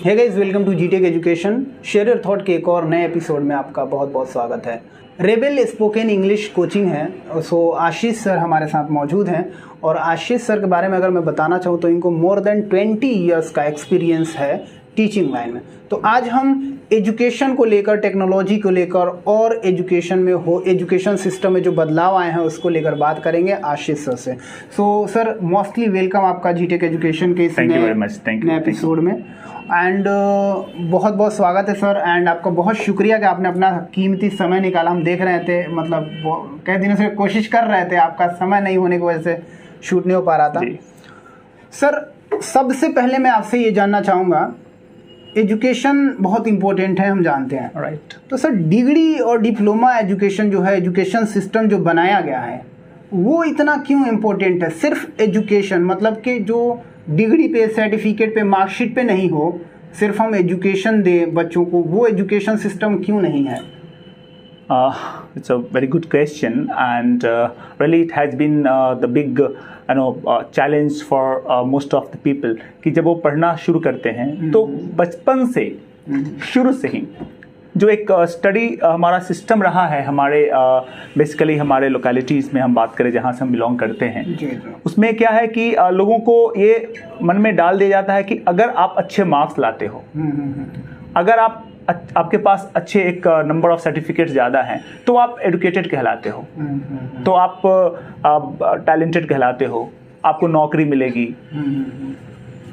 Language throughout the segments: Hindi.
Hey guys, welcome to G Tech education. Share your thought के एक और नए एपिसोड में आपका बहुत बहुत स्वागत है। रेबेल स्पोकन इंग्लिश कोचिंग है। सो आशीष सर हमारे साथ मौजूद हैं और आशीष सर के बारे में अगर मैं बताना चाहूँ तो इनको मोर देन 20 ईयर्स का एक्सपीरियंस है टीचिंग लाइन में। तो आज हम एजुकेशन को लेकर, टेक्नोलॉजी को लेकर और एजुकेशन सिस्टम में जो बदलाव आए हैं उसको लेकर बात करेंगे आशीष सर से। सो सर, मोस्टली वेलकम आपका जीटेक एजुकेशन के इस नए एपिसोड में। एंड बहुत बहुत स्वागत है सर। एंड आपका बहुत शुक्रिया कि आपने अपना कीमती समय निकाला। हम देख रहे थे, मतलब कई दिनों से कोशिश कर रहे थे, आपका समय नहीं होने की वजह से शूट नहीं हो पा रहा था। सर, सबसे पहले मैं आपसे ये जानना चाहूँगा, एजुकेशन बहुत इम्पोर्टेंट है, हम जानते हैं, राइट? तो सर, डिग्री और डिप्लोमा एजुकेशन जो है, एजुकेशन सिस्टम जो बनाया गया है, वो इतना क्यों इम्पोर्टेंट है? सिर्फ एजुकेशन, मतलब कि जो डिग्री पे, सर्टिफिकेट पे, मार्कशीट पे नहीं हो, सिर्फ हम एजुकेशन दें बच्चों को, वो एजुकेशन सिस्टम क्यों नहीं है? It's a very good question, and really it has been the big challenge for most of the people कि जब वो पढ़ना शुरू करते हैं तो बचपन से, शुरू से ही जो एक स्टडी हमारा सिस्टम रहा है, हमारे बेसिकली हमारे लोकेलिटीज़ में हम बात करें जहाँ से हम बिलोंग करते हैं, उसमें क्या है कि लोगों को ये मन में डाल दिया जाता है कि अगर आप अच्छे मार्क्स लाते हो, अगर आपके पास अच्छे एक नंबर ऑफ सर्टिफिकेट्स ज़्यादा हैं तो आप एडुकेटेड कहलाते हो, तो आप टैलेंटेड कहलाते हो, आपको नौकरी मिलेगी।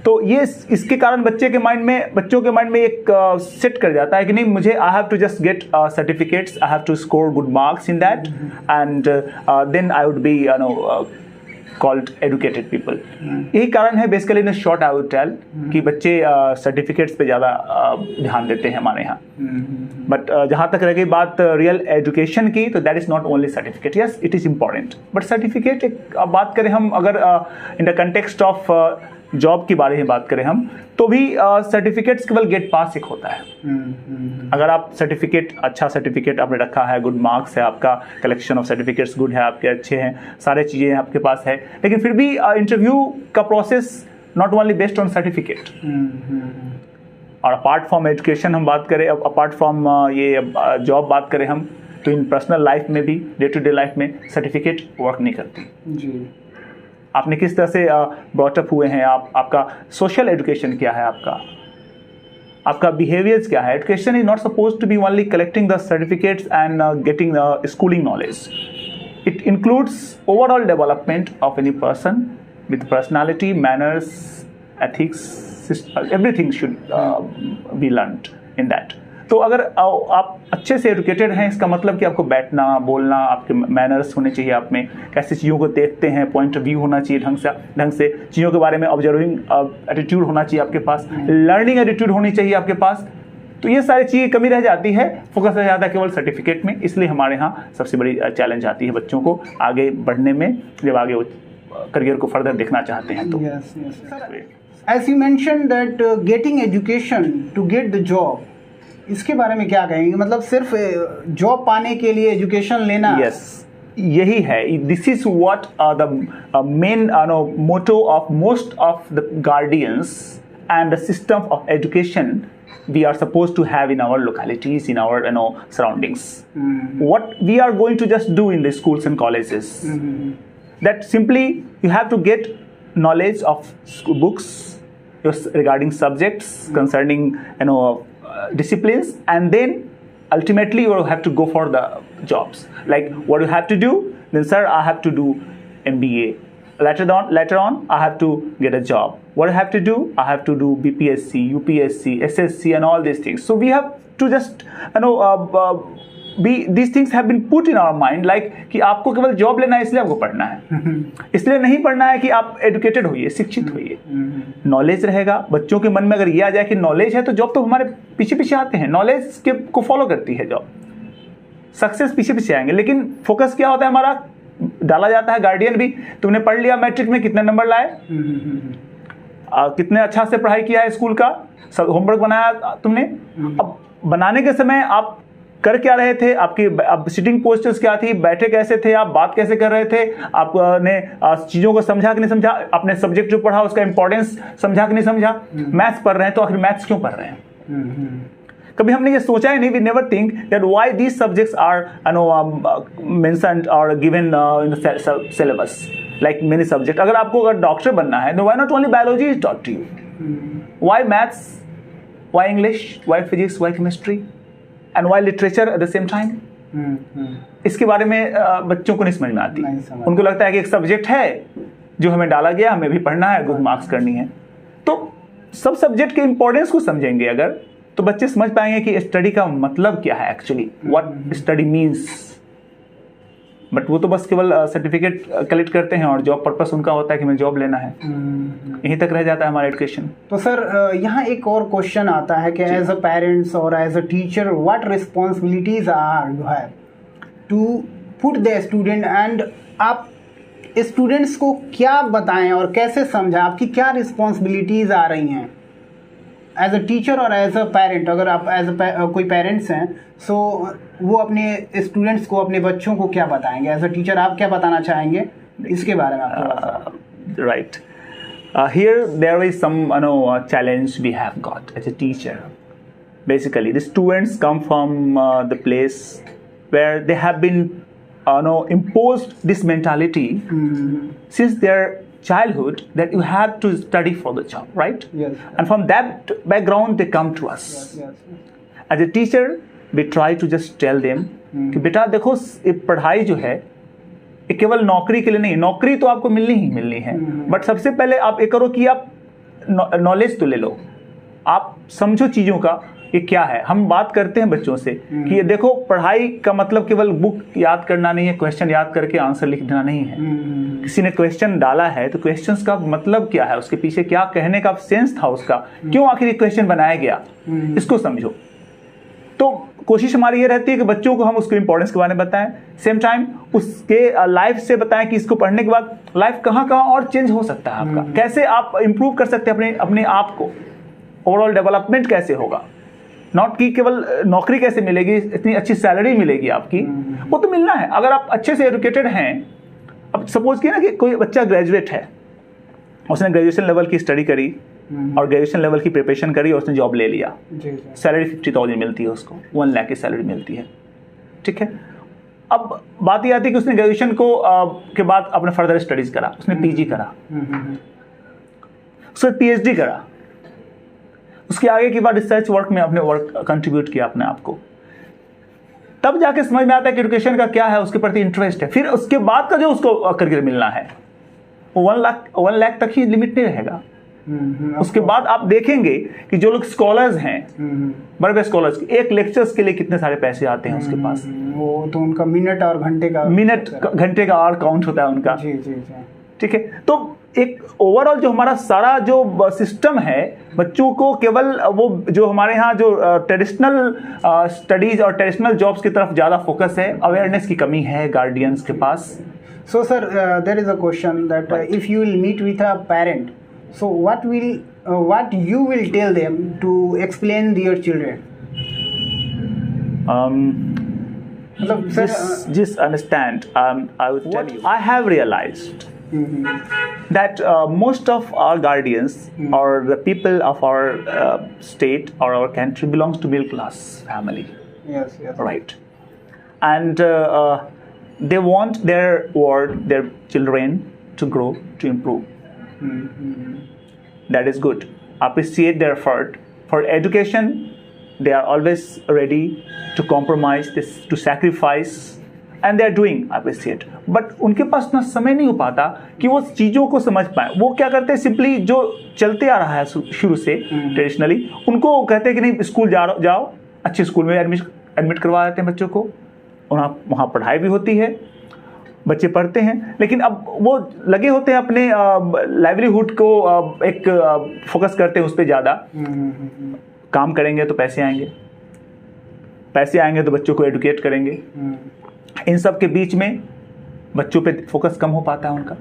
तो ये इसके कारण बच्चों के माइंड में एक सेट कर जाता है कि नहीं, मुझे I have to just get certificates, I have to score good marks in that and then I would be called educated people. यही कारण है basically in short I would tell कि बच्चे सर्टिफिकेट्स पे ज़्यादा ध्यान देते हैं हमारे यहाँ। बट जहाँ तक रह गई बात रियल एजुकेशन की, तो that is not only certificate. Yes, it is important, but certificate बात करें हम, अगर in the context of job के बारे में बात करें हम, तो भी सर्टिफिकेट्स केवल गेट पास एक होता है। अगर आप अच्छा सर्टिफिकेट आपने रखा है, गुड मार्क्स है, आपका कलेक्शन ऑफ सर्टिफिकेट्स गुड है, आपके अच्छे हैं, सारे चीज़ें आपके पास है, लेकिन फिर भी इंटरव्यू का process not only based on certificate. और अपार्ट फ्रॉम एजुकेशन हम बात करें, अपार्ट फ्रॉम ये जॉब बात करें हम, तो इन पर्सनल लाइफ में भी, डे टू डे लाइफ में सर्टिफिकेट वर्क नहीं करती जी। आपने किस तरह से ब्रॉटअप हुए हैं, आपका सोशल एजुकेशन क्या है, आपका बिहेवियर्स क्या है। Education is not suppose to be only collecting the certificates and getting the schooling knowledge. It includes overall development of any person with personality, manners, ethics, everything should be learned in that. तो अगर आप अच्छे से एजुकेटेड हैं, इसका मतलब कि आपको बैठना, बोलना, आपके मैनर्स होने चाहिए, आप में कैसे चीज़ों को देखते हैं, पॉइंट ऑफ व्यू होना चाहिए, ढंग से चीज़ों के बारे में ऑब्जर्विंग एटीट्यूड होना चाहिए आपके पास, लर्निंग एटीट्यूड होनी चाहिए आपके पास। तो ये सारी चीज़ें कमी रह जाती है, फोकस रह जाता है केवल सर्टिफिकेट में। इसलिए हमारे यहाँ सबसे बड़ी चैलेंज आती है बच्चों को आगे बढ़ने में, जब आगे वो करियर को फर्दर देखना चाहते हैं। तो as you mention that getting education to get the job, इसके बारे में क्या कहेंगे? मतलब सिर्फ जॉब पाने के लिए एजुकेशन लेना? यस, यही है। This is what the main motto of most of the guardians and the system of education we are supposed to have in our localities, in our surroundings. What we are going to just do in the schools and colleges, that simply you have to get knowledge of school books regarding subjects concerning disciplines, and then ultimately you have to go for the jobs. Like, what you have to do then, sir, I have to do MBA, later on I have to get a job. What I have to do, I have to do BPSC, UPSC, SSC and all these things. So we have to just these things have been put in our mind, like कि आपको केवल जॉब लेना है इसलिए आपको पढ़ना है, इसलिए नहीं पढ़ना है कि आप एजुकेटेड होइए, शिक्षित होइए। नॉलेज रहेगा बच्चों के मन में, अगर ये आ जाए कि नॉलेज है तो जॉब तो हमारे पीछे पीछे आते हैं, नॉलेज के को फॉलो करती है जॉब, सक्सेस पीछे पीछे आएंगे। लेकिन फोकस क्या होता है हमारा, डाला जाता है गार्डियन भी, तुमने पढ़ लिया मैट्रिक में, कितने नंबर लाए, कितने अच्छा से पढ़ाई किया है स्कूल का, सब होमवर्क बनाया तुमने। अब बनाने के समय आप कर क्या रहे थे, आपकी अब सिटिंग पोस्चर्स क्या थी, बैठे कैसे थे आप, बात कैसे कर रहे थे, आपने चीज़ों को समझा कि नहीं समझा, अपने सब्जेक्ट जो पढ़ा उसका इंपॉर्टेंस समझा कि नहीं समझा। मैथ्स पढ़ रहे हैं तो आखिर मैथ्स क्यों पढ़ रहे हैं? कभी हमने ये सोचा ही नहीं, we never think that why these subjects are mentioned और given in the syllabus like many subject. अगर डॉक्टर बनना है तो why not only biology is taught to you, why maths, why English, why physics, why chemistry and why literature at the same time. इसके बारे में बच्चों को नहीं समझ में आती। उनको लगता है कि एक सब्जेक्ट है जो हमें डाला गया, हमें भी पढ़ना है, गुड मार्क्स करनी है। तो सब सब्जेक्ट के इंपॉर्टेंस को समझेंगे अगर, तो बच्चे समझ पाएंगे कि स्टडी का मतलब क्या है actually, what study means. But वो तो बस केवल सर्टिफिकेट कलेक्ट करते हैं और जॉब पर्पस उनका होता है कि हमें जॉब लेना है, यहीं तक रह जाता है हमारा एजुकेशन। तो सर यहाँ एक और क्वेश्चन आता है कि एज अ पेरेंट्स और as a teacher what responsibilities are you have to put the student, and आप स्टूडेंट्स को क्या बताएं और कैसे समझाएं, आपकी क्या रिस्पॉन्सिबिलिटीज आ रही हैं एज अ टीचर और एज अ पेरेंट। अगर आप एज अ कोई पेरेंट्स हैं सो वो अपने स्टूडेंट्स को, अपने बच्चों को क्या बताएंगे, एज अ टीचर आप क्या बताना चाहेंगे इसके बारे में आप? Right, here there is some challenge we have got as a teacher. Basically the students come from the place where they have been imposed this mentality since their childhood that you have to study for the job, right? Yes. And from that background they come to us. Yes. As a teacher we try to just tell them कि बेटा देखो ये पढ़ाई जो है ये केवल नौकरी के लिए नहीं, नौकरी तो आपको मिलनी ही मिलनी है, बट सबसे पहले आप ये करो कि आप नॉलेज तो ले लो, आप समझो चीज़ों का ये क्या है। हम बात करते हैं बच्चों से कि ये देखो पढ़ाई का मतलब केवल बुक याद करना नहीं है, क्वेश्चन याद करके आंसर लिख देना नहीं है। किसी ने क्वेश्चन डाला है तो क्वेश्चंस का मतलब क्या है, उसके पीछे क्या कहने का सेंस था उसका, क्यों आखिर ये क्वेश्चन बनाया गया, इसको समझो। तो कोशिश हमारी ये रहती है कि बच्चों को हम उसके इंपॉर्टेंस के बारे में बताएं, सेम टाइम उसके लाइफ से बताएं कि इसको पढ़ने के बाद लाइफ कहाँ कहाँ और चेंज हो सकता है आपका, कैसे आप इंप्रूव कर सकते हैं अपने आप को, ओवरऑल डेवलपमेंट कैसे होगा, नॉट कि केवल नौकरी कैसे मिलेगी, इतनी अच्छी सैलरी मिलेगी आपकी, वो तो मिलना है अगर आप अच्छे से एजुकेटेड हैं। अब सपोज किया ना कि कोई बच्चा ग्रेजुएट है, उसने ग्रेजुएशन लेवल की स्टडी करी और ग्रेजुएशन लेवल की प्रिपरेशन करी और उसने जॉब ले लिया, सैलरी 50,000 मिलती है उसको, 1 लाख की सैलरी मिलती है, ठीक है। अब बात ये आती है कि उसने ग्रेजुएशन को के बाद अपने फर्दर स्टडीज करा, उसने पीजी करा, उसने पीएचडी करा, उसके आगे की बात रिसर्च वर्क में अपने वर्क कंट्रीब्यूट किया अपने आप को, तब जाके समझ में आता है कि एजुकेशन का क्या है, उसके प्रति इंटरेस्ट है। फिर उसके बाद का जो उसको करियर मिलना है वो 1 लाख तक ही लिमिट नहीं रहेगा। उसके बाद आप देखेंगे कि जो लोग स्कॉलर्स हैं, बड़े बड़े स्कॉलर्स, एक लेक्चर्स के लिए कितने सारे पैसे आते हैं उसके पास, वो तो उनका मिनट और घंटे का और काउंट होता है उनका। जी जी जी, ठीक है। तो एक ओवरऑल जो हमारा सारा जो सिस्टम है, बच्चों को केवल वो जो हमारे यहाँ जो ट्रेडिशनल स्टडीज और ट्रेडिशनल जॉब्स की तरफ ज़्यादा फोकस है, अवेयरनेस की कमी है गार्डियंस के पास। So sir, there is a question that if you will meet with a parent, so what you will tell them to explain their children? Just understand. I would tell you. I have realized that most of our guardians or the people of our state or our country belongs to middle class family. Yes. Right. And they want their children to grow, to improve. That is good. Appreciate their effort for education. They are always ready to compromise, to sacrifice, and they are doing. Appreciate. But उनके पास ना समय नहीं हो पाता कि वो चीज़ों को समझ पाए। वो क्या करते हैं, सिंपली जो चलते आ रहा है शुरू से ट्रेडिशनली, उनको कहते हैं कि नहीं स्कूल जाओ, अच्छे स्कूल में एडमिट करवा देते हैं बच्चों को, वहाँ पढ़ाई भी होती है, बच्चे पढ़ते हैं, लेकिन अब वो लगे होते हैं अपने लाइवलीहुड को एक फोकस करते हैं उस पर ज़्यादा। काम करेंगे तो पैसे आएंगे तो बच्चों को एडुकेट करेंगे। इन सब के बीच में बच्चों पे फोकस कम हो पाता है उनका।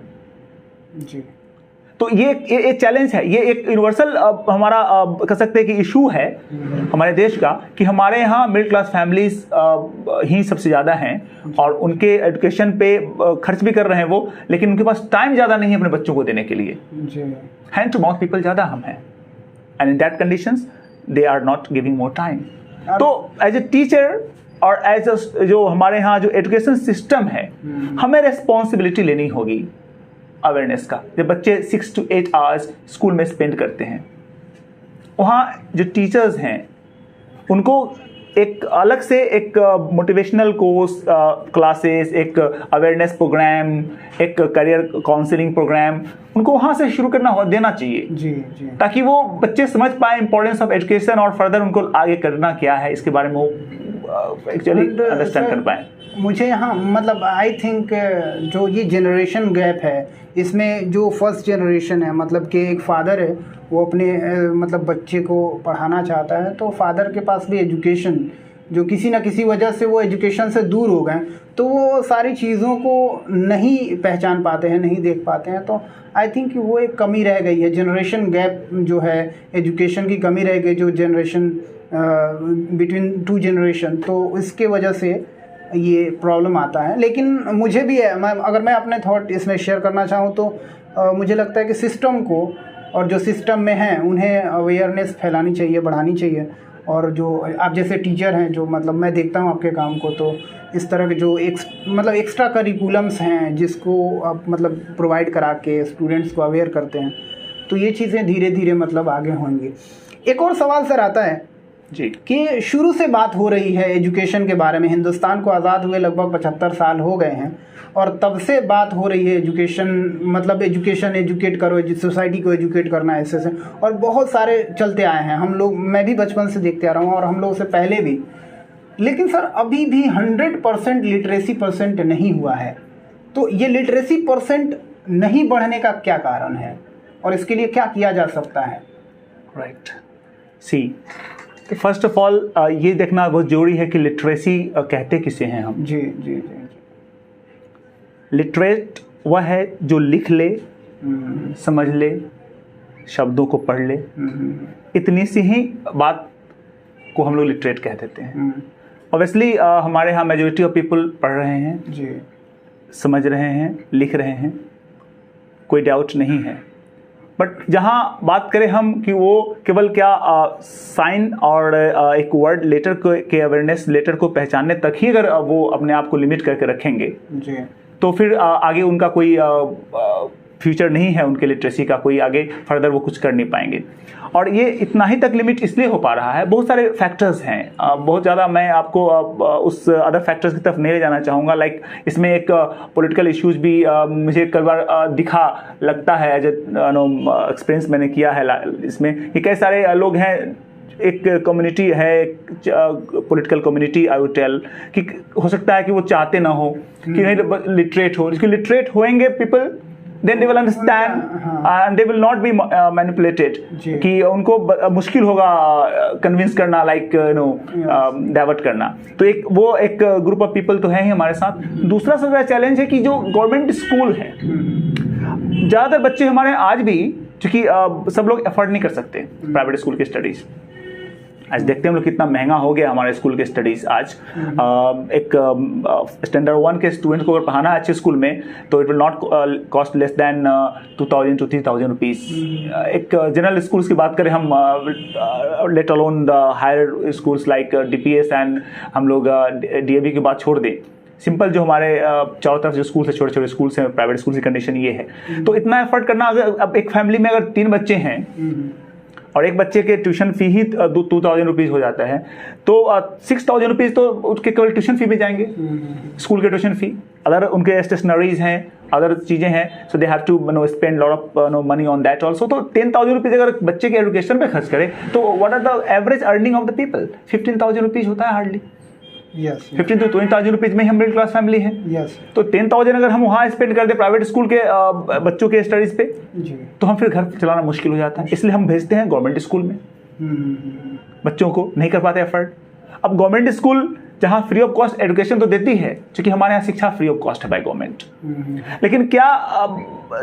जी। तो ये चैलेंज है, ये एक यूनिवर्सल हमारा कह सकते हैं कि इशू है हमारे देश का, कि हमारे यहाँ मिडिल क्लास फैमिलीज ही सबसे ज़्यादा हैं और उनके एजुकेशन पे खर्च भी कर रहे हैं वो, लेकिन उनके पास टाइम ज़्यादा नहीं है अपने बच्चों को देने के लिए। हैंड टू माउथ पीपल ज़्यादा हम हैं, and in that conditions they are not giving more time. तो एज ए टीचर और एज जो हमारे यहाँ जो एजुकेशन सिस्टम है, हमें रिस्पॉन्सिबिलिटी लेनी होगी अवेयरनेस का। जब बच्चे 6 to 8 आवर्स स्कूल में स्पेंड करते हैं, वहाँ जो टीचर्स हैं उनको एक अलग से एक मोटिवेशनल कोर्स क्लासेस, एक अवेयरनेस प्रोग्राम, एक करियर काउंसलिंग प्रोग्राम उनको वहाँ से शुरू देना चाहिए जी। ताकि वो बच्चे समझ पाए इंपॉर्टेंस ऑफ एजुकेशन और फर्दर उनको आगे करना क्या है इसके बारे में वो एक्चुअली अंडरस्टैंड कर पाए। मुझे यहाँ मतलब आई थिंक जो ये जनरेशन गैप है, इसमें जो फर्स्ट जनरेशन है, मतलब कि एक फादर है वो अपने मतलब बच्चे को पढ़ाना चाहता है, तो फादर के पास भी एजुकेशन, जो किसी ना किसी वजह से वो एजुकेशन से दूर हो गए, तो वो सारी चीज़ों को नहीं पहचान पाते हैं, नहीं देख पाते हैं। तो आई थिंक वो एक कमी रह गई है, जनरेशन गैप जो है, एजुकेशन की कमी रह गई जो जनरेशन बिटवीन 2 जनरेशन, तो इसके वजह से ये प्रॉब्लम आता है। लेकिन मुझे भी है, अगर मैं अपने थॉट इसमें शेयर करना चाहूँ तो मुझे लगता है कि सिस्टम को और जो सिस्टम में हैं उन्हें अवेयरनेस फैलानी चाहिए, बढ़ानी चाहिए। और जो आप जैसे टीचर हैं, जो मतलब मैं देखता हूँ आपके काम को, तो इस तरह के जो मतलब एक्स्ट्रा करिकुलम्स हैं जिसको आप मतलब प्रोवाइड करा के स्टूडेंट्स को अवेयर करते हैं, तो ये चीज़ें धीरे धीरे मतलब आगे होंगी। एक और सवाल सर आता है जी कि शुरू से बात हो रही है एजुकेशन के बारे में, हिंदुस्तान को आज़ाद हुए लगभग 75 साल हो गए हैं और तब से बात हो रही है एजुकेशन, मतलब एजुकेट करो, सोसाइटी को एजुकेट करना ऐसे से, और बहुत सारे चलते आए हैं हम लोग, मैं भी बचपन से देखते आ रहा हूँ और हम लोग से पहले भी। लेकिन सर अभी भी 100% लिटरेसी परसेंट नहीं हुआ है, तो ये लिटरेसी परसेंट नहीं बढ़ने का क्या कारण है और इसके लिए क्या किया जा सकता है? Right, see first of all ये देखना बहुत जरूरी है कि लिटरेसी कहते किसे हैं हम। जी जी जी। लिटरेट वह है जो लिख ले, समझ ले, शब्दों को पढ़ ले, इतनी सी ही बात को हम लोग लिटरेट कह देते हैं। ऑब्वियसली हमारे यहाँ मेजॉरिटी ऑफ पीपल पढ़ रहे हैं जी, समझ रहे हैं, लिख रहे हैं, कोई डाउट नहीं है। बट जहाँ बात करें हम कि वो केवल क्या साइन और एक वर्ड लेटर के अवेयरनेस लेटर को पहचानने तक ही अगर वो अपने आप को लिमिट करके रखेंगे जी, तो फिर आगे उनका कोई फ्यूचर नहीं है, उनके लिटरेसी का कोई आगे फर्दर वो कुछ कर नहीं पाएंगे। और ये इतना ही तक लिमिट इसलिए हो पा रहा है, बहुत सारे फैक्टर्स हैं, बहुत ज़्यादा मैं आपको उस अदर फैक्टर्स की तरफ नहीं ले जाना चाहूँगा। लाइक इसमें एक पॉलिटिकल इश्यूज भी मुझे कई बार दिखा लगता है, एज एक्सपीरियंस मैंने किया है इसमें, कि कई सारे लोग हैं, एक कम्युनिटी है, political community I would tell, कि हो सकता है कि वो चाहते ना हो कि नहीं लिटरेट हो, इसके लिटरेट होएंगे people, then they will understand and they will not be manipulated, कि उनको मुश्किल होगा कन्विंस करना, लाइक डाइवर्ट करना। तो एक ग्रुप ऑफ पीपल तो है ही हमारे साथ। दूसरा सबसे बड़ा चैलेंज है कि जो गवर्नमेंट स्कूल है, ज़्यादातर बच्चे हमारे आज भी, चूँकि सब लोग अफोर्ड नहीं कर सकते प्राइवेट स्कूल की स्टडीज़। आज देखते हैं हम लोग कितना महंगा हो गया हमारे स्कूल के स्टडीज़। आज एक स्टैंडर्ड 1 के स्टूडेंट्स को अगर पढ़ाना है अच्छे स्कूल में तो it will not cost less than 2000 to 3000 rupees. एक जनरल स्कूल्स की बात करें हम, let alone the higher schools like DPS and हम लोग DAV की बात छोड़ दें, सिंपल जो हमारे चारों तरफ जो स्कूल है, छोटे छोटे स्कूल्स हैं, प्राइवेट स्कूल की कंडीशन ये है। तो इतना एफर्ट करना, अगर अब एक फैमिली में अगर 3 बच्चे हैं और एक बच्चे के ट्यूशन फी ही 2000 रुपीज़ हो जाता है, तो 6000 रुपीज़ तो उसके केवल ट्यूशन फी में जाएंगे, स्कूल के ट्यूशन फी। अगर उनके स्टेशनरीज हैं, अदर चीज़ें हैं, so they have to spend lot of money on that also. तो 10,000 रुपीज़ अगर बच्चे के एजुकेशन पे खर्च करें तो what are the average earning of the people? 15,000 rupees होता है हार्डली। 15 to 20,000 रुपीज़ में ही हम मिडिल क्लास फैमिली है। तो 10,000 अगर हम वहाँ स्पेंड कर दें प्राइवेट स्कूल के बच्चों के स्टडीज़ पे, तो हम फिर घर चलाना मुश्किल हो जाता है। इसलिए हम भेजते हैं गवर्नमेंट स्कूल में, बच्चों को नहीं कर पाते एफर्ट। अब गवर्नमेंट स्कूल जहां फ्री ऑफ कॉस्ट एजुकेशन तो देती है, क्योंकि हमारे यहाँ शिक्षा फ्री ऑफ कॉस्ट है बाय गवर्नमेंट, लेकिन क्या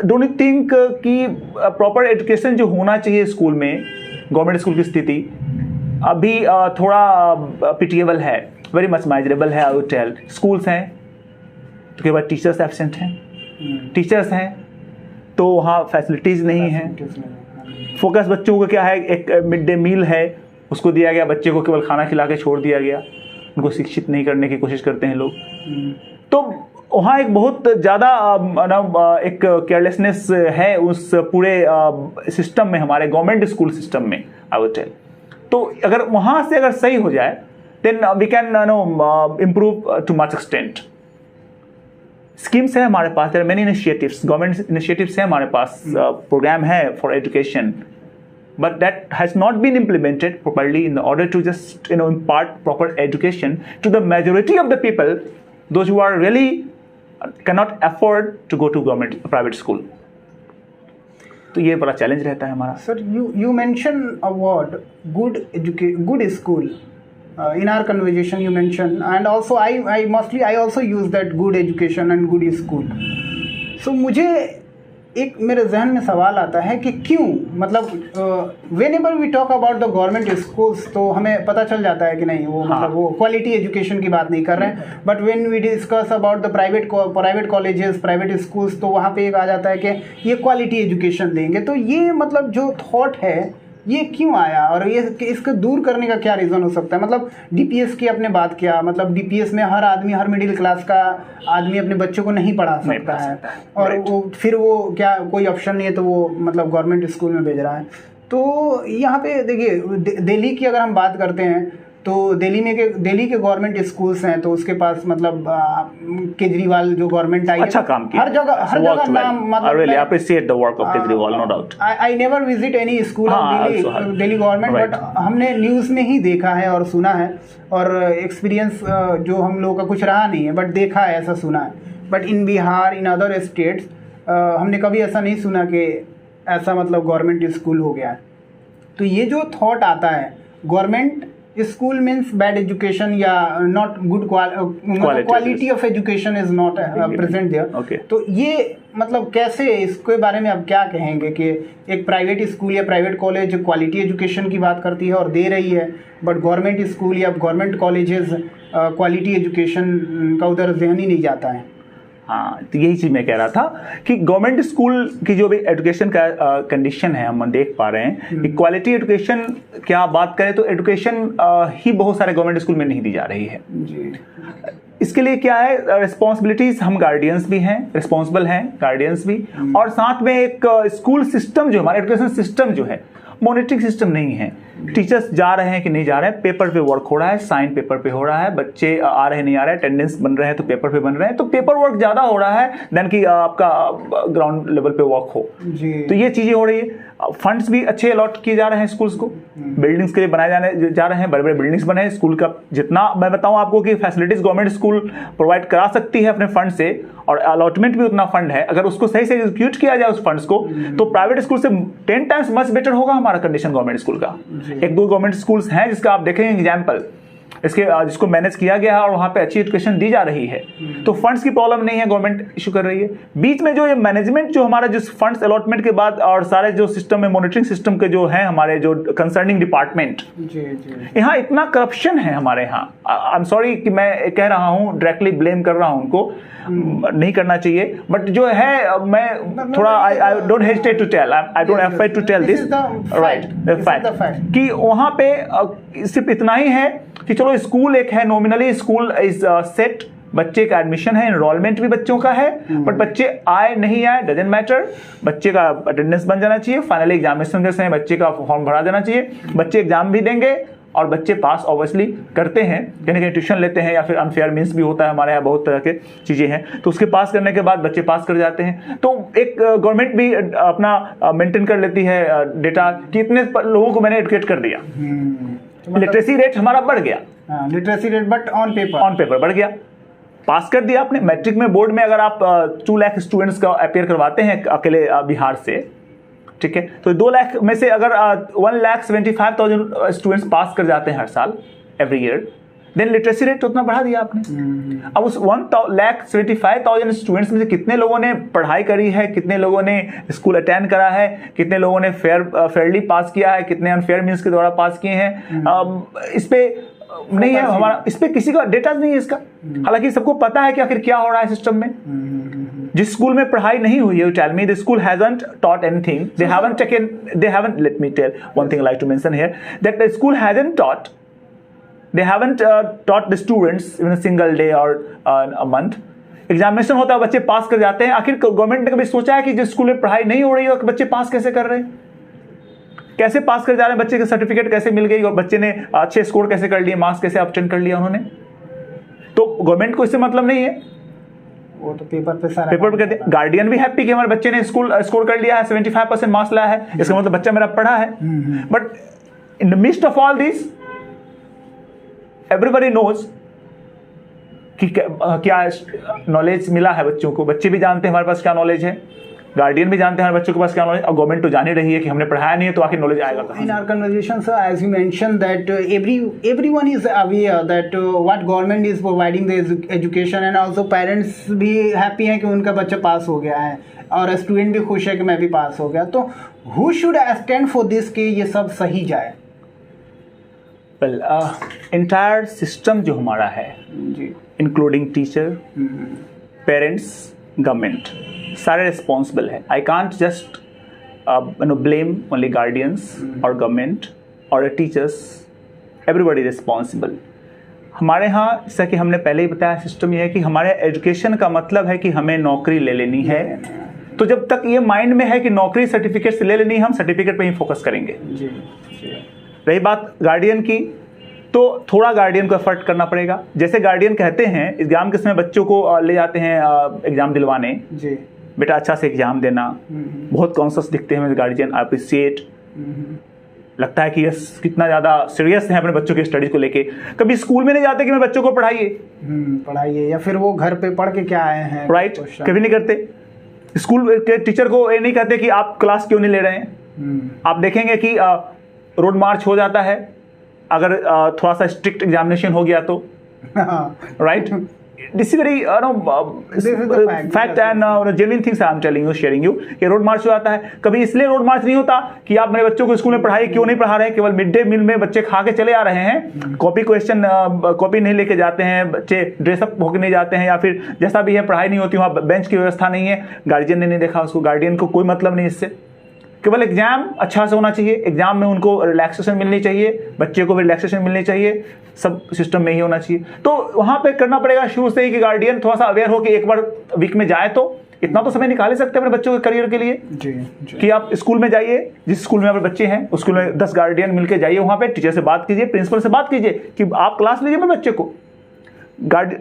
डोंट यू थिंक कि प्रॉपर एजुकेशन जो होना चाहिए स्कूल में, गवर्नमेंट स्कूल की स्थिति अभी थोड़ा पिटिएबल है, वेरी मच माइजरेबल है। आई वुड टेल स्कूल्स हैं तो केवल टीचर्स एब्सेंट हैं, टीचर्स हैं तो वहाँ फैसिलिटीज़ नहीं हैं, फोकस बच्चों को क्या है, एक मिड डे मील है उसको दिया गया, बच्चे को केवल खाना खिला के छोड़ दिया गया, उनको शिक्षित नहीं करने की कोशिश करते हैं लोग। तो वहाँ एक बहुत ज़्यादा एक केयरलेसनेस है उस पूरे सिस्टम में, हमारे गवर्नमेंट स्कूल सिस्टम में आई वुड टेल। तो अगर वहाँ से अगर सही हो जाए then we can improve to much extent. Schemes है हमारे पास, there are many initiatives, government initiatives है हमारे पास, प्रोग्राम है for education, but that has not been implemented properly in order to just impart proper education to the majority of the people, those who are really cannot afford to go to government private school. तो ये बड़ा चैलेंज रहता है हमारा। Sir you mention a word good school in our conversation you mention, and also I also use that good education and good school. So मुझे एक मेरे जहन में सवाल आता है कि क्यों, मतलब whenever we talk about the government schools तो हमें पता चल जाता है कि नहीं वो मतलब वो क्वालिटी एजुकेशन की बात नहीं कर रहे हैं, but when we discuss about the private colleges, private schools, तो वहाँ पे एक आ जाता है कि ये क्वालिटी एजुकेशन देंगे। तो ये मतलब जो थॉट है ये क्यों आया, और ये इसको दूर करने का क्या रीज़न हो सकता है? मतलब डीपीएस की आपने बात किया, मतलब डीपीएस में हर आदमी, हर मिडिल क्लास का आदमी अपने बच्चों को नहीं पढ़ा सकता है, और वो फिर वो क्या कोई ऑप्शन नहीं है तो वो मतलब गवर्नमेंट स्कूल में भेज रहा है। तो यहाँ पे देखिए दिल्ली की अगर हम बात करते हैं तो दिल्ली के गवर्नमेंट स्कूल्स हैं, तो उसके पास मतलब केजरीवाल जो गवर्नमेंट आई अच्छा काम किया, हर जगह नाम, मतलब I really appreciate the work of Kejriwal, no doubt. I never visit any school of Delhi government, but हमने न्यूज़ में ही देखा है और सुना है, और एक्सपीरियंस जो हम लोगों का कुछ रहा नहीं है बट देखा है, ऐसा सुना है। But in Bihar, in other states हमने कभी ऐसा नहीं सुना कि ऐसा मतलब गवर्नमेंट स्कूल हो गया है। तो ये जो थॉट आता है government school means bad education या not good quality of education is not present there, तो ये मतलब कैसे, इसके बारे में आप क्या कहेंगे कि एक प्राइवेट स्कूल या प्राइवेट कॉलेज क्वालिटी एजुकेशन की बात करती है और दे रही है, बट गवर्नमेंट स्कूल या गवर्नमेंट कॉलेजेस क्वालिटी एजुकेशन का उधर ध्यान ही नहीं जाता है? हाँ, तो यही चीज़ मैं कह रहा था कि गवर्नमेंट स्कूल की जो भी एजुकेशन का कंडीशन है हम देख पा रहे हैं कि क्वालिटी एजुकेशन क्या बात करें तो एजुकेशन ही बहुत सारे गवर्नमेंट स्कूल में नहीं दी जा रही है जी। इसके लिए क्या है, रिस्पॉन्सिबिलिटीज, हम गार्डियंस भी हैं, रिस्पॉन्सिबल हैं गार्डियंस भी, और साथ में एक स्कूल सिस्टम जो हमारा एजुकेशन सिस्टम जो है मॉनिटरिंग सिस्टम नहीं है। टीचर्स जा रहे हैं कि नहीं जा रहे हैं, पेपर पे वर्क हो रहा है, साइन पेपर पे हो रहा है, बच्चे आ रहे हैं नहीं आ रहे हैं, अटेंडेंस बन रहे हैं तो पेपर पे बन रहे हैं, तो पेपर वर्क ज़्यादा हो रहा है देन कि आपका ग्राउंड लेवल पे वर्क हो जी। तो ये चीज़ें हो रही है। फंड्स भी अच्छे अलॉट किए जा रहे हैं स्कूल्स को, बिल्डिंग्स के लिए बनाए जा रहे हैं, बड़े बड़े बिल्डिंग्स बने हैं स्कूल का। जितना मैं बताऊं आपको कि फैसिलिटीज गवर्नमेंट स्कूल प्रोवाइड करा सकती है अपने फंड से, और अलॉटमेंट भी उतना फंड है, अगर उसको सही से एग्जीक्यूट किया जाए उस फंड्स को तो प्राइवेट स्कूल से 10 टाइम्स मच बेटर होगा हमारा कंडीशन गवर्नमेंट स्कूल का। एक दो गवर्नमेंट स्कूल्स हैं जिसका आप देखेंगे एग्जाम्पल, इसके जिसको मैनेज किया गया है और वहाँ पे अच्छी एजुकेशन दी जा रही है, तो फंड्स की प्रॉब्लम नहीं है, गवर्नमेंट इशू कर रही है। बीच में जो ये मैनेजमेंट जो हमारा जिस फंड्स अलॉटमेंट के बाद और सारे जो सिस्टम में मॉनिटरिंग सिस्टम के जो है हमारे जो कंसर्निंग डिपार्टमेंट, यहाँ इतना करप्शन है हमारे यहाँ। आई एम सॉरी कि मैं कह रहा हूँ, डायरेक्टली ब्लेम कर रहा हूँ उनको, नहीं करना चाहिए, बट जो है मैं थोड़ा I don't hesitate to tell, I don't affair to tell this, right, the fact कि वहाँ पे सिर्फ इतना ही है कि चलो स्कूल एक है, नॉमिनली स्कूल इज सेट, बच्चे का एडमिशन है, एनरोलमेंट भी बच्चों का है, बट बच्चे आए नहीं आए डजंट मैटर, बच्चे का अटेंडेंस बन जाना चाहिए, फाइनली एग्जामिनेशन के समय बच्चे का फॉर्म भरा देना चाहिए, बच्चे एग्जाम भी देंगे और बच्चे पास ऑब्वियसली करते हैं, कहीं कहीं ट्यूशन लेते हैं या फिर अनफेयर मीन्स भी होता है, हमारे यहाँ बहुत तरह के चीज़ें हैं, तो उसके पास करने के बाद बच्चे पास कर जाते हैं। तो एक गवर्नमेंट भी अपना मेंटेन कर लेती है डेटा कि इतने लोगों को मैंने एडुकेट कर दिया, लिटरेसी रेट हमारा बढ़ गया, literacy rate but on paper बढ़ गया, पास कर दिया आपने। मैट्रिक में बोर्ड में अगर आप 2 लाख स्टूडेंट्स का अपेयर करवाते हैं अकेले बिहार से, ठीक है, तो 2 लाख में से अगर 1,75,000 स्टूडेंट्स पास कर जाते हैं हर साल, every year, then literacy rate उतना बढ़ा दिया आपने। अब उस 1,75,000 स्टूडेंट्स में से कितने लोगों ने पढ़ाई करी है, कितने लोगों ने स्कूल अटेंड करा है, कितने लोगों ने फेयरली पास किया है, कितने अनफेयर मींस के द्वारा पास किए हैं, इस पे नहीं है हमारा, इस पे किसी का डेटा नहीं है इसका। हालांकि सबको पता है कि आखिर क्या हो रहा है सिस्टम में। जिस स्कूल में पढ़ाई नहीं हुई है, tell me the school hasn't taught anything, they haven't let me tell one thing I like to mention here, that the school hasn't taught the students in a single day or a month। Examination होता है, बच्चे पास कर जाते हैं। आखिर गवर्नमेंट ने कभी सोचा है कि जिस स्कूल में पढ़ाई नहीं हो रही है बच्चे पास कैसे कर रहे हैं, कैसे पास कर जा रहे हैं, बच्चे के सर्टिफिकेट कैसे मिल गई और बच्चे ने अच्छे स्कोर कैसे कर लिए, मार्क्स कैसे ऑब्टेन कर लिया उन्होंने। तो गवर्नमेंट को इससे मतलब नहीं है, वो तो पेपर पे कहते हैं। गार्डियन भी हैप्पी कि हमारे बच्चे ने स्कोर कर लिया है, 75% मार्क्स लाया है, इसका मतलब बच्चा मेरा पढ़ा है। But in the mist of all this everybody knows कि क्या नॉलेज मिला है बच्चों को। बच्चे भी जानते हैं हमारे पास क्या नॉलेज है, गार्डियन भी जानते हैं हमारे बच्चों के पास क्या नॉलेज, और गवर्नमेंट तो जान ही रही है कि हमने पढ़ाया नहीं है तो आखिर नॉलेज आएगा कहाँ। In our conversation, sir, as you mentioned that everyone is aware that what government is providing the education, and also parents भी happy हैं कि उनका बच्चा पास हो गया है और स्टूडेंट भी खुश है कि मैं भी पास हो गया। तो who should stand for this कि ये सब सही जाए? Well, entire system जो हमारा है जी, इंक्लूडिंग टीचर, पेरेंट्स, गवर्नमेंट, सारे रिस्पॉन्सिबल है। I can't just blame only guardians और गवर्नमेंट और टीचर्स, एवरीबॉडी रिस्पॉन्सिबल। हमारे यहाँ जैसा कि हमने पहले ही बताया, सिस्टम ये है कि हमारे एजुकेशन का मतलब है कि हमें नौकरी ले लेनी है। तो जब तक ये माइंड में है कि नौकरी सर्टिफिकेट से ले लेनी है, हम सर्टिफिकेट पे ही फोकस करेंगे। जी। रही बात गार्डियन की, तो थोड़ा गार्डियन को एफर्ट करना पड़ेगा। जैसे गार्डियन कहते हैं एग्जाम के समय बच्चों को ले जाते हैं एग्जाम दिलवाने, जी, बेटा अच्छा से एग्जाम देना, बहुत कॉन्शियस दिखते हैं गार्जियन, अप्रिशिएट, लगता है कि ये कितना ज़्यादा सीरियस है अपने बच्चों की स्टडीज को लेके। कभी स्कूल में नहीं जाते कि मैं बच्चों को पढ़ाइए, या फिर वो घर पे पढ़ के क्या आए हैं, राइट, कभी नहीं करते। स्कूल के टीचर को ये नहीं कहते कि आप क्लास क्यों नहीं ले रहे हैं। आप देखेंगे कि रोड मार्च हो जाता है अगर थोड़ा सा स्ट्रिक्ट एग्जामिनेशन हो गया तो, right. This is very fact and genuine things I am telling you, sharing you, कि रोड मार्च हो जाता है। कभी इसलिए रोड मार्च नहीं होता कि आप मेरे बच्चों को स्कूल में पढ़ाई क्यों नहीं पढ़ा रहे हैं, केवल मिड डे मील में बच्चे खा के चले आ रहे हैं, कॉपी क्वेश्चन कॉपी नहीं लेके जाते हैं, बच्चे ड्रेसअप होकर नहीं जाते हैं, या फिर जैसा भी है पढ़ाई नहीं होती, वहाँ बेंच की व्यवस्था नहीं है, गार्जियन ने नहीं देखा उसको, गार्डियन को कोई मतलब नहीं इससे। केवल एग्जाम अच्छा से होना चाहिए, एग्जाम में उनको रिलैक्सेशन मिलनी चाहिए, बच्चे को भी रिलैक्सेशन मिलनी चाहिए, सब सिस्टम में ही होना चाहिए। तो वहाँ पे करना पड़ेगा शुरू से ही कि गार्डियन थोड़ा सा अवेयर हो कि एक बार वीक में जाए तो इतना तो समय निकाल सकते हैं अपने बच्चों के करियर के लिए। जी। कि आप स्कूल में जाइए, जिस स्कूल में आपके बच्चे हैं उस स्कूल में 10 गार्डियन मिलकर जाइए, वहाँ पे टीचर से बात कीजिए, प्रिंसिपल से बात कीजिए कि आप क्लास लीजिए मेरे बच्चे को।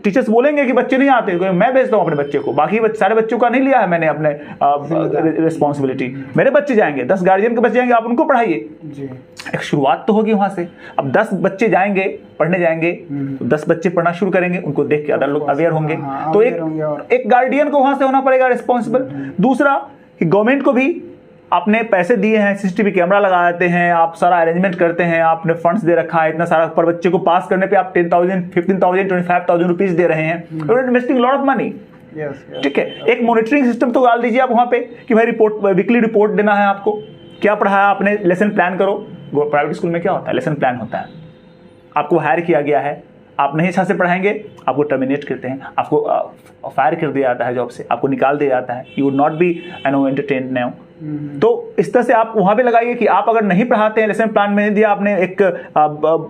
टीचर्स बोलेंगे कि बच्चे नहीं आते, मैं भेजता हूँ अपने बच्चे को, बाकी सारे बच्चों का नहीं लिया है मैंने अपने रिस्पॉन्सिबिलिटी, मेरे बच्चे जाएंगे, 10 गार्जियन के बच्चे जाएंगे, आप उनको पढ़ाइए। एक शुरुआत तो होगी वहां से। अब 10 बच्चे जाएंगे पढ़ने जाएंगे तो 10 बच्चे पढ़ना शुरू करेंगे, उनको देख के अदर लोग अवेयर होंगे। तो एक गार्डियन को वहां से होना पड़ेगा रिस्पॉन्सिबल। दूसरा कि गवर्नमेंट को भी आपने पैसे दिए हैं, सीसीटीवी कैमरा लगा देते हैं, आप सारा अरेंजमेंट करते हैं, आपने फंड्स दे रखा है इतना सारा, पर बच्चे को पास करने पे आप 10,000, 15,000, 25,000 रुपीज दे रहे हैं, इन्वेस्टिंग लॉट ऑफ मनी। ठीक है, एक मॉनिटरिंग सिस्टम तो डाल दीजिए आप वहां पे कि भाई वीकली रिपोर्ट देना है आपको, क्या पढ़ाया आपने, लेसन प्लान करो। प्राइवेट स्कूल में क्या होता है, लेसन प्लान होता है, आपको हायर किया गया है, आप नहीं अच्छा से पढ़ाएंगे आपको टर्मिनेट करते हैं, आपको फायर कर दिया जाता है जॉब से, आपको निकाल दिया जाता है, you would not be entertained now. तो इस तरह से आप वहां पे लगाइए कि आप अगर नहीं पढ़ाते हैं, लेसन प्लान में नहीं दिया आपने, एक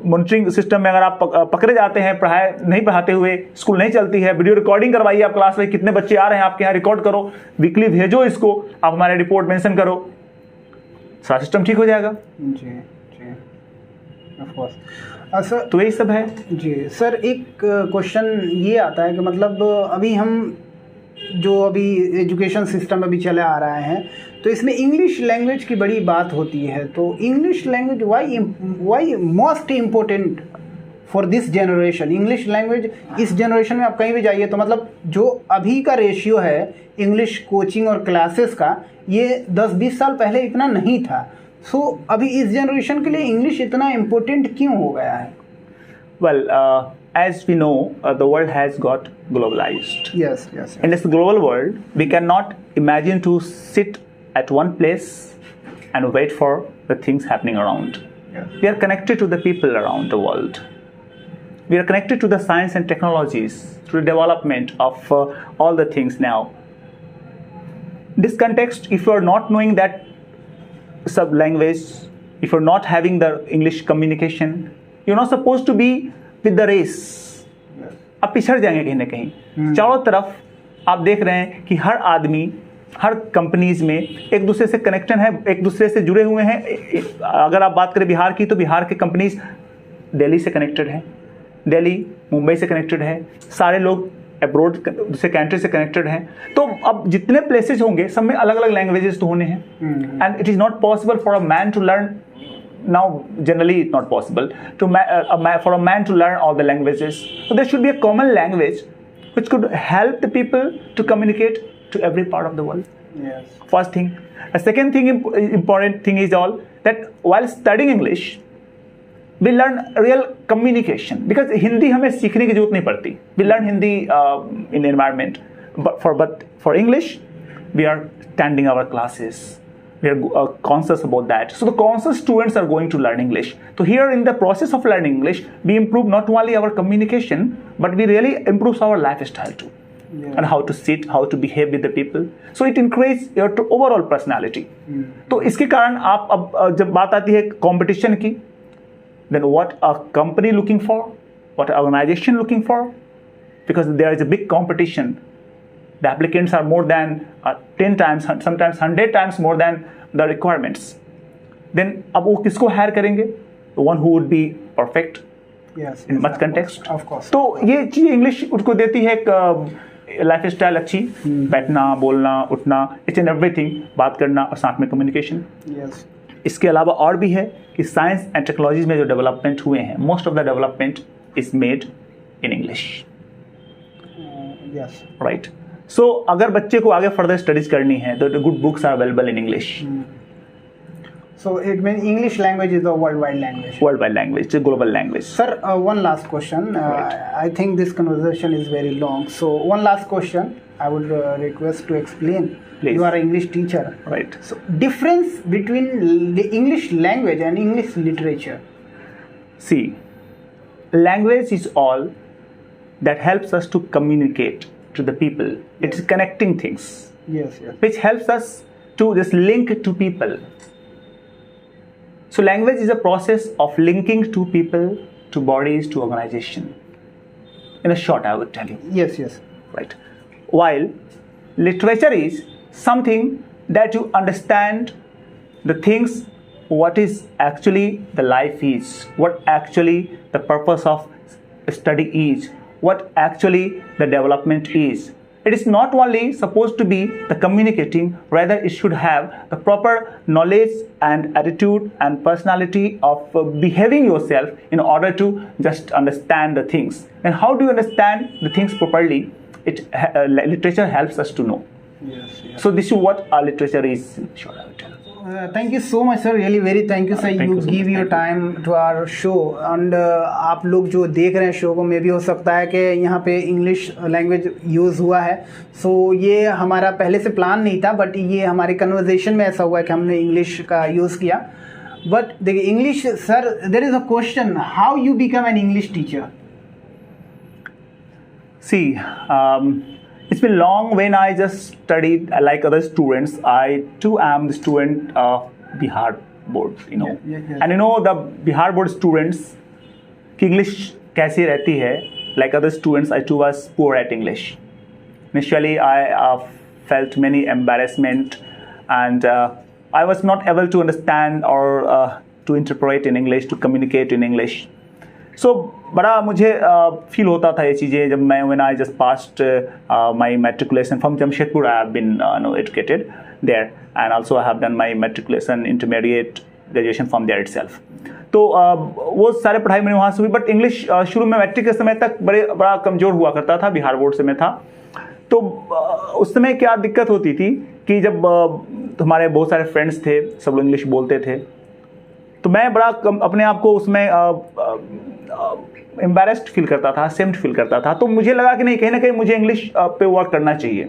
मॉनिटरिंग सिस्टम में अगर आप पकड़े जाते हैं पढ़ाए नहीं पढ़ाते हुए, स्कूल नहीं चलती है, वीडियो रिकॉर्डिंग करवाइए आप क्लास में, कितने बच्चे आ रहे हैं आपके यहाँ रिकॉर्ड करो, वीकली भेजो इसको, आप हमारे रिपोर्ट मेंशन करो, सारा सिस्टम ठीक हो जाएगा। जी ऑफ कोर्स सर, तो यही सब है। जी सर, एक क्वेश्चन ये आता है कि मतलब अभी हम जो अभी एजुकेशन सिस्टम अभी चले आ रहा है तो इसमें इंग्लिश लैंग्वेज की बड़ी बात होती है, तो English language why most important for this generation. English language इस जनरेशन में आप कहीं भी जाइए तो मतलब जो अभी का रेशियो है इंग्लिश कोचिंग और क्लासेस का, ये 10-20 साल पहले इतना नहीं था। अभी इस जनरेशन के लिए इंग्लिश इतना इम्पोर्टेंट क्यों हो गया है? Well as we know, the world has got globalized. Yes, yes, yes. In this global world, we cannot imagine to sit at one place and wait for the things happening around. Yes. We are connected to the people around the world. We are connected to the science and technologies, to the development of all the things now. This context, if you are not knowing that sub language, if you're not having the English communication, you're not supposed to be with the race. आप पिछड़ जाएंगे कहीं ना कहीं. चारों तरफ आप देख रहे हैं कि हर आदमी, हर कंपनीज में एक दूसरे से कनेक्शन है, एक दूसरे से जुड़े हुए हैं. अगर आप बात करें बिहार की, तो बिहार के कंपनीज दिल्ली से कनेक्टेड है, दिल्ली मुंबई से कनेक्टेड है, सारे लोग अब्रोड दूसरे कंट्री से कनेक्टेड हैं. तो अब जितने प्लेसेज होंगे सब में अलग अलग लैंग्वेजेस तो होने हैं. And it is not possible for a man to learn. Now, generally, it's not possible for a man to learn all the languages. So there should be a common language which could help the people to communicate to every part of the world. Yes. First thing. A second thing, important thing is all that while studying English, we learn real communication, because Hindi हमें सीखने की जरूरत नहीं पड़ती. We learn Hindi in environment, but for English, we are attending our classes. We are conscious about that. So the conscious students are going to learn English. So here in the process of learning English, we improve not only our communication, but we really improve our lifestyle too. Yeah. And how to sit, how to behave with the people. So it increases your overall personality. तो इसके कारण आप अब जब बात आती है competition की, then what a company looking for, what an organization looking for, because there is a big competition. The applicants are more than 10 times, sometimes 100 times more than the requirements. Then अब वो किसको hire करेंगे? The one who would be perfect Yes, in yes, much context. of course. तो ये चीज़ इंग्लिश उसको देती है एक लाइफ स्टाइल अच्छी, बैठना, बोलना, उठना, इट्स एंड एवरीथिंग, बात करना और साथ में कम्युनिकेशन. Yes. इसके अलावा और भी है कि साइंस एंड टेक्नोलॉजीज में जो डेवलपमेंट हुए हैं, most of the development is made in English. Yes. Right. So अगर बच्चे को आगे फर्दर स्टडीज करनी है तो good books are available in English. So it means English language is a worldwide language. Worldwide language, it's a global language. Sir, one last question. Right. I think this conversation is very long. So one last question. I would request to explain. Please. You are an English teacher. Right. So difference between the English language and English literature. See, language is all that helps us to communicate to the people. It's connecting things, Yes, yes. which helps us to just link to people. So language is a process of linking to people, to bodies, to organization. In a short, I would tell you. Yes, yes. Right. While literature is something that you understand the things, what is actually the life is, what actually the purpose of study is, what actually the development is. It is not only supposed to be the communicating, rather it should have the proper knowledge and attitude and personality of behaving yourself in order to just understand the things. And how do you understand the things properly? Literature helps us to know. Yes, yes. So this is what our literature is. Sure, I will tell. Thank you so much, sir. Really very thank you, sir. Thank You you so give much. your time to our show. And आप लोग जो देख रहे हैं शो को, मे भी हो सकता है कि यहाँ पे इंग्लिश लैंग्वेज यूज़ हुआ है. सो ये हमारा पहले से प्लान नहीं था, बट ये हमारे कन्वर्जेशन में ऐसा हुआ है कि हमने इंग्लिश का यूज़ किया. बट देखिए English, sir, there is a question, how you become an English teacher? See, it's been long when I just studied like other students. I too am the student of Bihar board, you know. Yeah. And you know the Bihar board students की English कैसी रहती है? Like other students, I too was poor at English. Initially, I felt many embarrassment, and I was not able to understand or to interpret in English, to communicate in English. So बड़ा मुझे फील होता था ये चीज़ें जब मैं when I just passed my matriculation from Jamshedpur. I have been educated there, and also I have done my matriculation, intermediate, graduation from there itself. तो वो सारे पढ़ाई मैंने वहाँ से हुई. बट इंग्लिश शुरू में मैट्रिक के समय तक बड़ा कमज़ोर हुआ करता था, बिहार बोर्ड से मैं था. तो उस समय क्या दिक्कत होती थी कि जब हमारे बहुत सारे फ्रेंड्स थे, सब लोग इंग्लिश बोलते थे, तो मैं बड़ा अपने आप को उसमें एम्बैरेस्ड फील करता था, असेम्ड फील करता था। तो मुझे लगा कि नहीं, कहीं ना कहीं मुझे इंग्लिश पे वर्क करना चाहिए।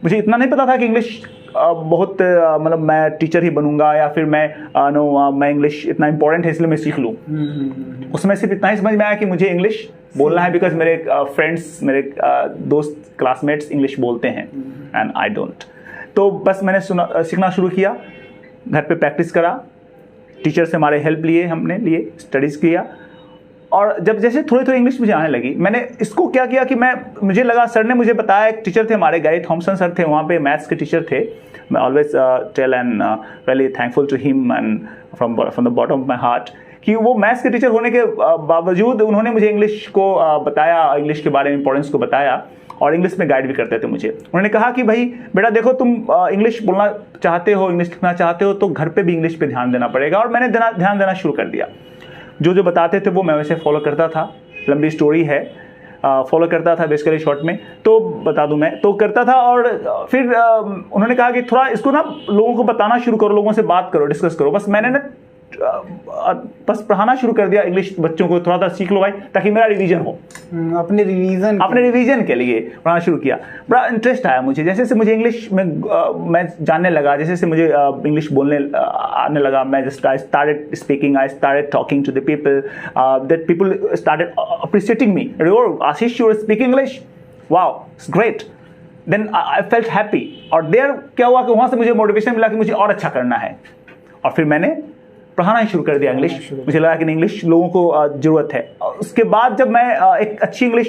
मुझे इतना नहीं पता था कि इंग्लिश बहुत मतलब मैं टीचर ही बनूंगा या फिर मैं इंग्लिश इतना इंपॉर्टेंट है इसलिए मैं सीख लूँ। उसमें सिर्फ इतना ही समझ में आया कि मुझे इंग्लिश बोलना है बिकॉज मेरे फ्रेंड्स, मेरे दोस्त, क्लासमेट्स इंग्लिश बोलते हैं एंड आई डोंट। तो बस मैंने सीखना शुरू किया, घर पे प्रैक्टिस करा, टीचर से हमारे हेल्प लिए स्टडीज़ किया। और जब जैसे थोड़ी थोड़ी इंग्लिश मुझे आने लगी, मैंने इसको क्या किया कि मुझे लगा, सर ने मुझे बताया, एक टीचर थे हमारे, गैरी थॉमसन सर थे, वहाँ पे मैथ्स के टीचर थे। मैं always tell and really thankful to him and from the bottom of my heart कि वो मैथ्स के टीचर होने के बावजूद उन्होंने मुझे इंग्लिश को बताया, इंग्लिश के बारे में इंपॉर्टेंस को बताया और इंग्लिश में गाइड भी करते थे मुझे। उन्होंने कहा कि भाई बेटा देखो, तुम इंग्लिश बोलना चाहते हो, इंग्लिश लिखना चाहते हो, तो घर पे भी इंग्लिश पे ध्यान देना पड़ेगा। और मैंने ध्यान देना शुरू कर दिया। जो बताते थे वो मैं वैसे फॉलो करता था। लंबी स्टोरी है, फॉलो करता था बेसिकली शॉर्ट में तो बता दूं, मैं तो करता था। और फिर उन्होंने कहा कि थोड़ा इसको ना लोगों को बताना शुरू करो, लोगों से बात करो, डिस्कस करो। बस मैंने ना बस पढ़ाना शुरू कर दिया इंग्लिश बच्चों को, थोड़ा सा सीख लो भाई, ताकि मेरा रिवीजन हो। अपने रिवीजन के लिए पढ़ाना शुरू किया। बड़ा इंटरेस्ट आया मुझे, जैसे से मुझे इंग्लिश में मैं जानने लगा, जैसे से मुझे इंग्लिश बोलने आने लगा, मैं I started speaking, I started talking to the people, that people started appreciating me. Ashish, you are speaking English, wow, it's great. Then I felt happy. और देयर क्या हुआ कि वहां से मुझे मोटिवेशन मिला कि मुझे और अच्छा करना है। और फिर मैंने पढ़ाना ही शुरू कर दिया इंग्लिश। मुझे लगा कि इंग्लिश लोगों को ज़रूरत है। उसके बाद जब मैं एक अच्छी इंग्लिश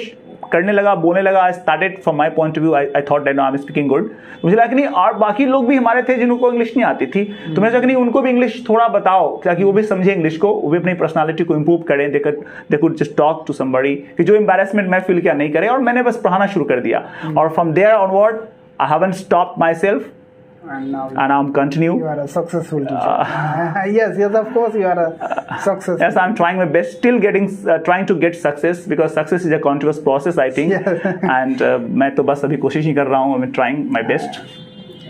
करने लगा, बोलने लगा, I started from my point of view, I thought that I am speaking good. मुझे लगा कि नहीं, और बाकी लोग भी हमारे थे जिनको इंग्लिश नहीं आती थी, तो मैंने सोचा कि नहीं, उनको भी इंग्लिश थोड़ा बताओ ताकि वो भी समझे इंग्लिश को, वो भी अपनी पर्सनालिटी को इंप्रूव करें, they could just talk to somebody, कि जो एम्बैरेसमेंट मैं फील किया नहीं करे। और मैंने बस पढ़ाना शुरू कर दिया। और from there onward I haven't stopped my self and I'm continue. You are a successful teacher. Yes, of course you are a successful. Yes, I'm trying my best, still trying to get success, because success is a continuous process, I think. Yes. And मैं तो बस अभी कोशिश ही कर रहा हूँ, I'm trying my best.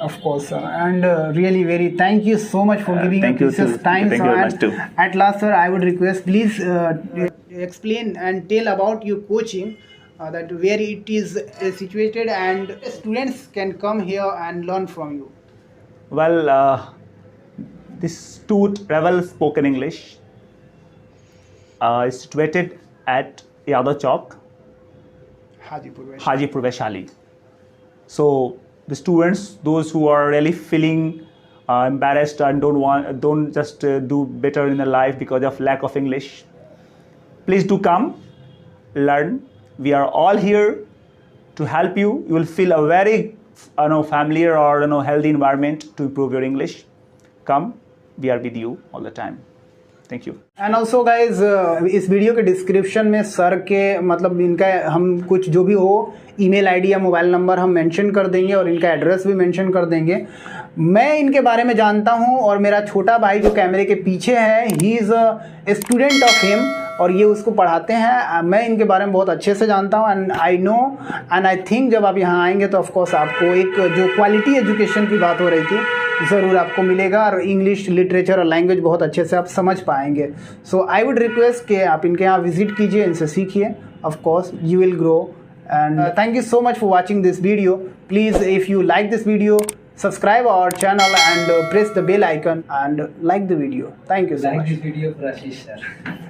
Of course, sir. And really very thank you so much for giving us precious time. Thank you very much too. At last, sir, I would request, please explain and tell about your coaching. That where it is situated and students can come here and learn from you. Well, this Rebel Spoken English is situated at Yadav Chowk, Hajipur Vaishali. So the students, those who are really feeling embarrassed and don't just do better in their life because of lack of English, please do come, learn. We are all here to help you. You will feel a very familiar or healthy environment to improve your English. Come, we are with you all the time. Thank you. And also guys, इस वीडियो के डिस्क्रिप्शन में सर के मतलब इनका हम कुछ जो भी हो ईमेल आईडी या मोबाइल नंबर हम मेंशन कर देंगे और इनका एड्रेस भी मेंशन कर देंगे। मैं इनके बारे में जानता हूं और मेरा छोटा भाई जो कैमरे के पीछे है, he is a student of him और ये उसको पढ़ाते हैं। मैं इनके बारे में बहुत अच्छे से जानता हूं and I know and I think जब आप यहाँ आएंगे तो ऑफकोर्स आपको एक जो क्वालिटी एजुकेशन की बात हो रही थी ज़रूर आपको मिलेगा और इंग्लिश लिटरेचर और लैंग्वेज बहुत अच्छे से आप समझ पाएंगे। सो आई वुड रिक्वेस्ट कि आप इनके यहाँ विजिट कीजिए, इनसे सीखिए, of course you will grow. And thank you so much for watching this video. Please if you like this video, subscribe our channel and press the bell icon and like the video. Thank you so much. Like this video for Ashish sir.